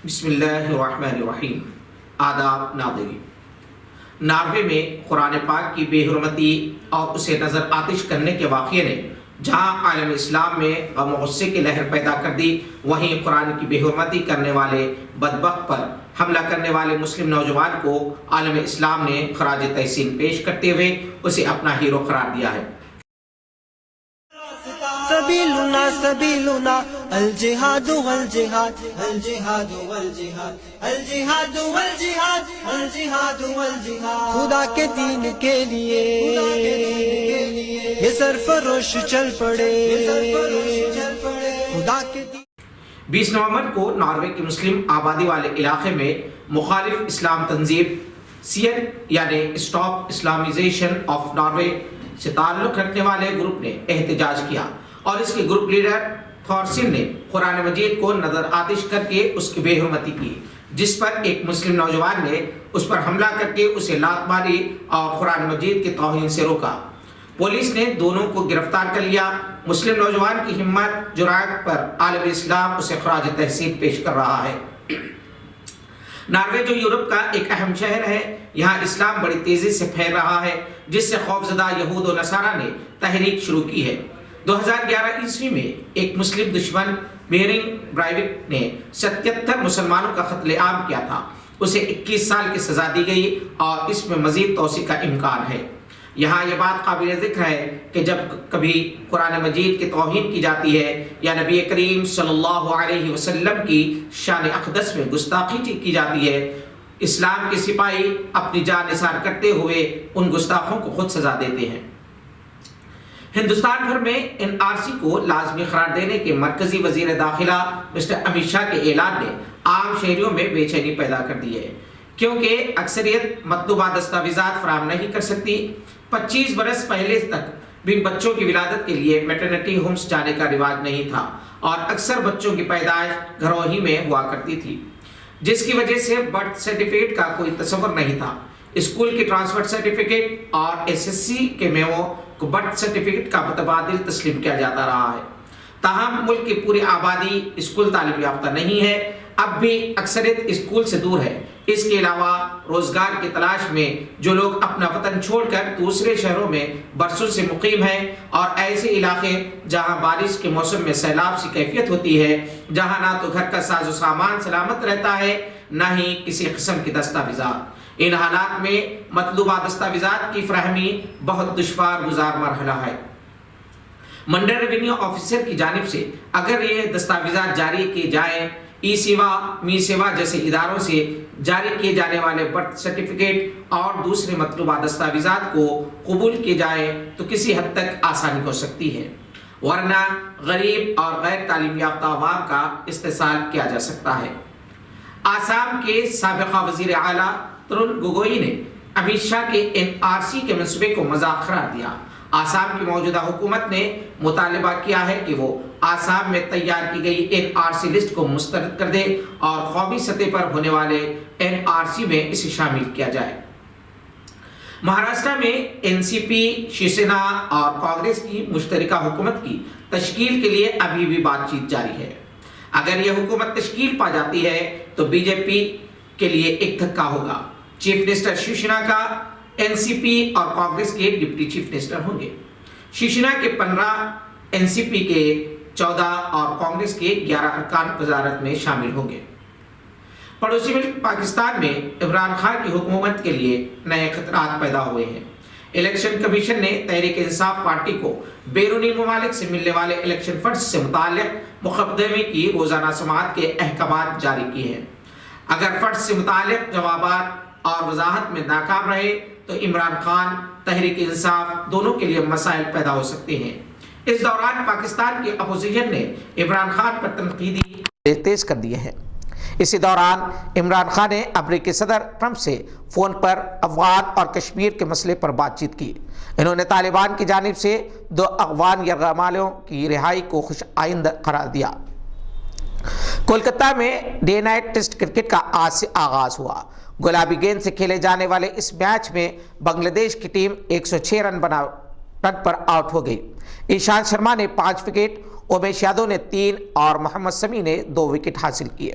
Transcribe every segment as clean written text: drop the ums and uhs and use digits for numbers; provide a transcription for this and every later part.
بسم اللہ الرحمن الرحیم۔ آداب ناظرین، ناروے میں قرآن پاک کی بے حرمتی اور اسے نظر آتش کرنے کے واقعے نے جہاں عالم اسلام میں غم و غصے کی لہر پیدا کر دی، وہیں قرآن کی بے حرمتی کرنے والے بدبخت پر حملہ کرنے والے مسلم نوجوان کو عالم اسلام نے خراج تحسین پیش کرتے ہوئے اسے اپنا ہیرو قرار دیا ہے۔ سبیلنا سبیلنا الجہاد والجہاد الجہاد والجہاد الجہاد والجہاد الجہاد والجہاد، خدا کے دین کے لیے یہ سرفروش چل پڑے، خدا کے دین۔ 20 نومبر کو ناروے کے مسلم آبادی والے علاقے میں مخالف اسلام تنظیم CN یعنی اسٹاپ اسلامائزیشن آف ناروے سے تعلق رکھنے والے گروپ نے احتجاج کیا اور اس کے گروپ لیڈر تھورسن نے قرآن مجید کو نظر آتش کر کے اس کی بے حرمتی کی، جس پر ایک مسلم نوجوان نے اس پر حملہ کر کے اسے لات ماری اور قرآن مجید کی توہین سے روکا۔ پولیس نے دونوں کو گرفتار کر لیا۔ مسلم نوجوان کی ہمت جرأت پر عالم اسلام اسے خراج تحسین پیش کر رہا ہے۔ ناروے جو یورپ کا ایک اہم شہر ہے، یہاں اسلام بڑی تیزی سے پھیل رہا ہے، جس سے خوفزدہ یہود و نصارہ نے تحریک شروع کی ہے۔ 2011 عیسوی میں ایک مسلم دشمن بیرنگ برائیوک نے 77 مسلمانوں کا قتل عام کیا تھا۔ اسے 21 سال کی سزا دی گئی اور اس میں مزید توسیع کا امکان ہے۔ یہاں یہ بات قابل ذکر ہے کہ جب کبھی قرآن مجید کی توہین کی جاتی ہے یا نبی کریم صلی اللہ علیہ وسلم کی شان اقدس میں گستاخی کی جاتی ہے، اسلام کے سپاہی اپنی جان نثار کرتے ہوئے ان گستاخوں کو خود سزا دیتے ہیں۔ ہندوستان بھر میں NRC کو لازمی قرار دینے کے مرکزی وزیر داخلہ مسٹر امت شاہ کے اعلان نے عام شہریوں میں بے چینی پیدا کر دی ہے، کیونکہ اکثریت مطلوبہ دستاویزات فراہم نہیں کر سکتی۔ 25 برس پہلے تک بھی بچوں کی ولادت کے لیے میٹرنٹی ہومز جانے کا رواج نہیں تھا اور اکثر بچوں کی پیدائش گھروں ہی میں ہوا کرتی تھی، جس کی وجہ سے برتھ سرٹیفکیٹ کا کوئی تصور نہیں تھا۔ اسکول کی ٹرانسفر سرٹیفکیٹ اور SSC کے میمو کو برتھ سرٹیفکیٹ کا متبادل تسلیم کیا جاتا رہا ہے۔ تاہم ملک کی پوری آبادی اسکول تعلیم یافتہ نہیں ہے، اب بھی اکثریت اسکول سے دور ہے۔ اس کے علاوہ روزگار کی تلاش میں جو لوگ اپنا وطن چھوڑ کر دوسرے شہروں میں برسوں سے مقیم ہیں اور ایسے علاقے جہاں بارش کے موسم میں سیلاب سی کیفیت ہوتی ہے، جہاں نہ تو گھر کا ساز و سامان سلامت رہتا ہے نہ ہی کسی قسم کی دستاویزات، ان حالات میں مطلوبہ دستاویزات کی فراہمی بہت دشوار گزار مرحلہ ہے۔ منڈل ریونیو آفیسر کی جانب سے اگر یہ دستاویزات جاری کیے جائیں، ای سیوا، می سیوا جیسے اداروں سے جاری کیے جانے والے برتھ سرٹیفکیٹ اور دوسرے مطلوبہ دستاویزات کو قبول کیے جائیں تو کسی حد تک آسانی ہو سکتی ہے، ورنہ غریب اور غیر تعلیم یافتہ عوام کا استحصال کیا جا سکتا ہے۔ آسام کے سابقہ وزیر اعلیٰ ترون گگوئی نے امت شاہ کے NRC کے منصوبے کو مذاق قرار دیا۔ آسام کی موجودہ حکومت نے مطالبہ کیا ہے کہ وہ آسام میں تیار کی گئی NRC لسٹ کو مسترد کر دے اور قومی سطح پر ہونے والے NRC میں اسے شامل کیا جائے۔ مہاراشٹر میں NCP، شیو سینا اور کانگریس کی مشترکہ حکومت کی تشکیل کے لیے ابھی بھی بات چیت جاری ہے۔ اگر یہ حکومت تشکیل پا جاتی ہے تو BJP کے لیے ایک دھکا ہوگا۔ چیف منسٹر شیو سینا کا NCP اور کانگریس کے ڈپٹی چیف منسٹر ہوں گے۔ شیو سینا کے 15، NCP کے 14 اور کانگریس کے 11 ارکان وزارت میں شامل ہوں گے۔ پڑوسی ملک پاکستان میں عمران خان کی حکومت کے لیے نئے خطرات پیدا ہوئے ہیں۔ الیکشن کمیشن نے تحریک انصاف پارٹی کو بیرونی ممالک سے ملنے والے الیکشن فنڈز سے متعلق مقدمے کی روزانہ سماعت کے احکامات جاری کیے ہیں۔ اگر فنڈز سے متعلق جوابات اور وضاحت میں ناکام رہے تو عمران خان، تحریک انصاف دونوں کے لیے مسائل پیدا ہو سکتے ہیں۔ اس دوران پاکستان کی اپوزیشن نے عمران خان پر تنقیدی تیز کر دیے ہیں۔ اسی دوران عمران خان نے امریکی صدر ٹرمپ سے فون پر افغان اور کشمیر کے مسئلے پر بات چیت کی۔ انہوں نے طالبان کی جانب سے 2 افغان یرغمالیوں کی رہائی کو خوش آئند قرار دیا۔ کولکتہ میں ڈے نائٹ ٹیسٹ کرکٹ کا آج سے آغاز ہوا۔ گلابی گیند سے کھیلے جانے والے اس میچ میں بنگلہ دیش کی ٹیم 106 رن پر آؤٹ ہو گئی۔ ایشانت شرما نے 5 وکٹ، امیش یادو نے 3 اور محمد سمیع نے 2 وکٹ حاصل کیے۔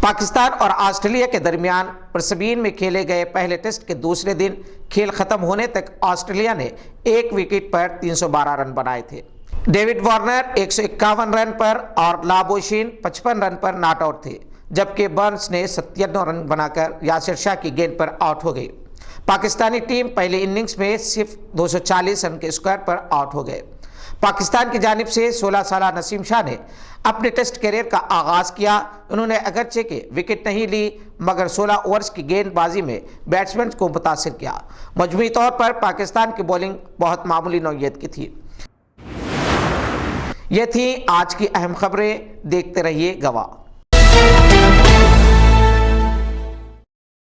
پاکستان اور آسٹریلیا کے درمیان برسبین میں کھیلے گئے پہلے ٹیسٹ کے دوسرے دن کھیل ختم ہونے تک آسٹریلیا نے 1 وکٹ پر 312 رن بنائے تھے۔ ڈیوڈ وارنر 151 رن پر اور لابوشین 55 رن پر ناٹ آؤٹ تھے، جبکہ برنس نے 97 رن بنا کر یاسر شاہ کی گیند پر آؤٹ ہو گئی۔ پاکستانی ٹیم پہلی اننگز میں صرف 240 رن کے اسکور پر آؤٹ ہو گئے۔ پاکستان کی جانب سے 16 سالہ نسیم شاہ نے اپنے ٹیسٹ کیریئر کا آغاز کیا۔ انہوں نے اگرچہ کہ وکٹ نہیں لی مگر 16 اوورز کی گیند بازی میں بیٹسمین کو متاثر کیا۔ مجموعی طور پر پاکستان کی بولنگ بہت معمولی نوعیت کی تھی۔ یہ تھی آج کی اہم خبریں، دیکھتے رہیے گواہ۔